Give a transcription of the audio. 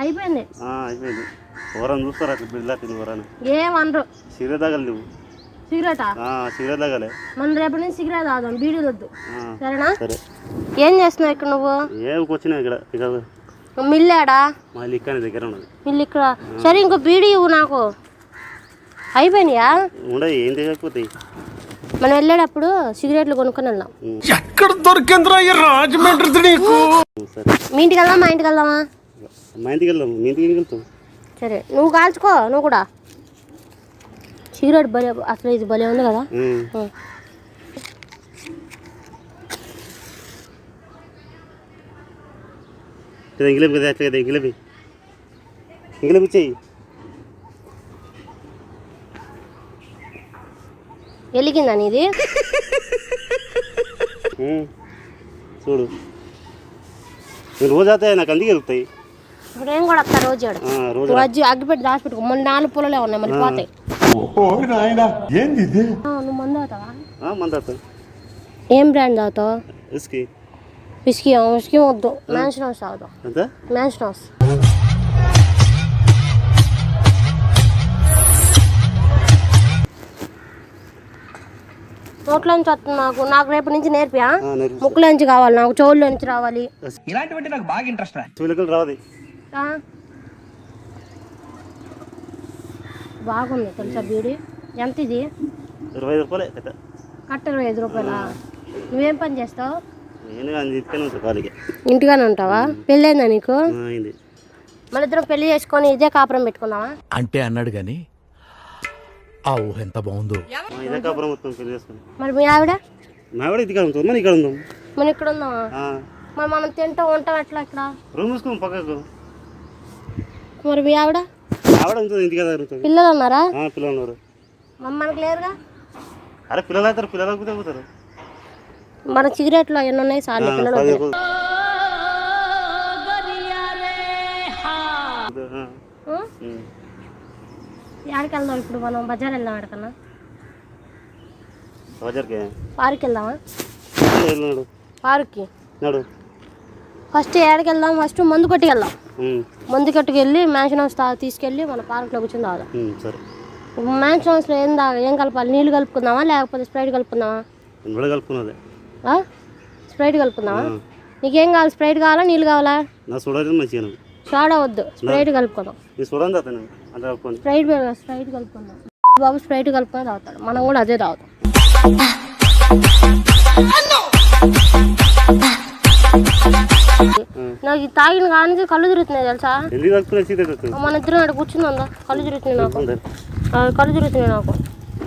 అయిపోయింది. అయిపోయింది. ఎవరన్నా చూస్తారా అట్లా బిడ్డలా తిని ఎవరన్నా? ఏమనరు. సిగరెట్ తాగాలి నువ్వు. సిగరెటా? సిగరెట్ తాగాలి. మనం రేపటి నుంచి సిగరెట్ తాగుదాం, బీడీలు వద్దు. సరేనా? సరే. ఏం చేస్తున్నావు ఇక్కడ నువ్వు? వచ్చినా ఇక్కడ మిల్లాడా? మా ఇల్లు ఇక్కడ దగ్గర ఉన్నది. మిల్లు ఇక్కడ. సరే ఇంకో బీడీ ఇవ్వు నాకు. అయిపోయినాయా? ఉండవు, ఏం చేయకపోతాయి. మనం వెళ్ళేటప్పుడు సిగరెట్లు కొనుక్కొని వెళ్దాం. ఎక్కడ దొరికిందిరా ఈ రాజమండ్రి నీకు? మీ ఇంటికి వెళ్దాం, మా ఇంటికి వెళ్దామా? మా ఇంటికి వెళ్దాం. మీ ఇంటికి వెళ్తాం. సరే నువ్వు కాల్చుకో, నువ్వు కూడా. సిగరెట్ భలే, అసలు ఇది భలే ఉంది కదా. ఇంగిలేపి కదా, అట్లా కదా, ఇంగిలేపి చెయ్యి. వెలిగిందా నీది? చూడు, రోజు అవుతాయి, నాకు అందుకే వెళ్తాయి. ఇప్పుడు ఏం కూడా వస్తా రోజు అగ్గిపెట్టి దాచిపెట్టుకో. మన 4 పొలలే ఉన్నాయి, మళ్ళీ పోతాయి. నువ్వు మందు అవుతావా? మందు అవుతావు. ఏం బ్రాండ్ తాగుతావు? విస్కీ. విస్కీ వద్దు, మ్యాన్షన్ హౌస్ తాగుతావు. Mansion House. నోట్లోంచి వస్తుంది నాకు రేపటి నుంచి నేర్పియా? ముక్కులోంచి కావాలి నాకు, చెవుల్లోంచి రావాలి. ఇలాంటివంటే నాకు బాగా ఇంట్రెస్ట్. రావాలి. బాగుంది తెలుసా బీడీ. ఎంత ఇది? 25 రూపాయలే కట్ట. 25 రూపాయలా? నువ్వేం పని చేస్తావు? ఇంటిగానే ఉంటావా? పెళ్ళైందా నీకు? మన ఇద్దరం పెళ్లి చేసుకొని ఇదే కాపురం పెట్టుకుందామా? అంటే అన్నాడు గాని ఆ ఊహ ఎంత బాగుందో. మరి మీ ఆవిడ? మన ఇక్కడ ఉందామా? మరి మనం తింటాం ఉంటాం ఎట్లా ఇక్కడ? పక్కకు. మరి మీ ఆవిడ? పిల్లలు ఉన్నారా? పిల్లలు ఉన్నారు. మనకు లేరుగా. అరే పిల్లలు అవుతారు, పిల్లలకు తగ్గుతారు. మన సిగరెట్లో ఎన్ని ఉన్నాయి సార్? పిల్లలు ఎక్కడికి వెళ్దాం ఇప్పుడు? మనం బజార్ వెళ్దాం. ఎక్కడికన్నా పార్క్ వెళ్దామా? పార్క్కి ఫస్ట్ ఏడకి వెళ్దాం? ఫస్ట్ మందు కొట్టుకు వెళ్దాం. మందు కొట్టుకు వెళ్ళి మ్యాన్షన్ హౌస్ తీసుకెళ్ళి మన పార్క్లో కూర్చొని తాగుదాం. మ్యాన్షన్ హౌస్లో ఏం కలపాలి? నీళ్ళు కలుపుకుందామా లేకపోతే స్ప్రైట్ కలుపుకుందామా? స్ప్రైట్ కలుపుకుందామా? నీకేం కావాలి? స్ప్రైట్ కావాలా నీళ్ళు కావాలా? సోడా వద్దు, స్ప్రైట్ కలుపుకుందాం. స్ప్రైట్ కలుపుకుందాం. బాబు స్ప్రైట్ కలుపుకొని తాగుతాడు, మనం కూడా అదే తాగుతాం. నాకు తాగిన కానీ కళ్ళు తిరుగుతున్నాయి తెలుసా? మన ఇద్దరం అక్కడ కూర్చుందా? కళ్ళు తిరుగుతున్నాయి నాకు.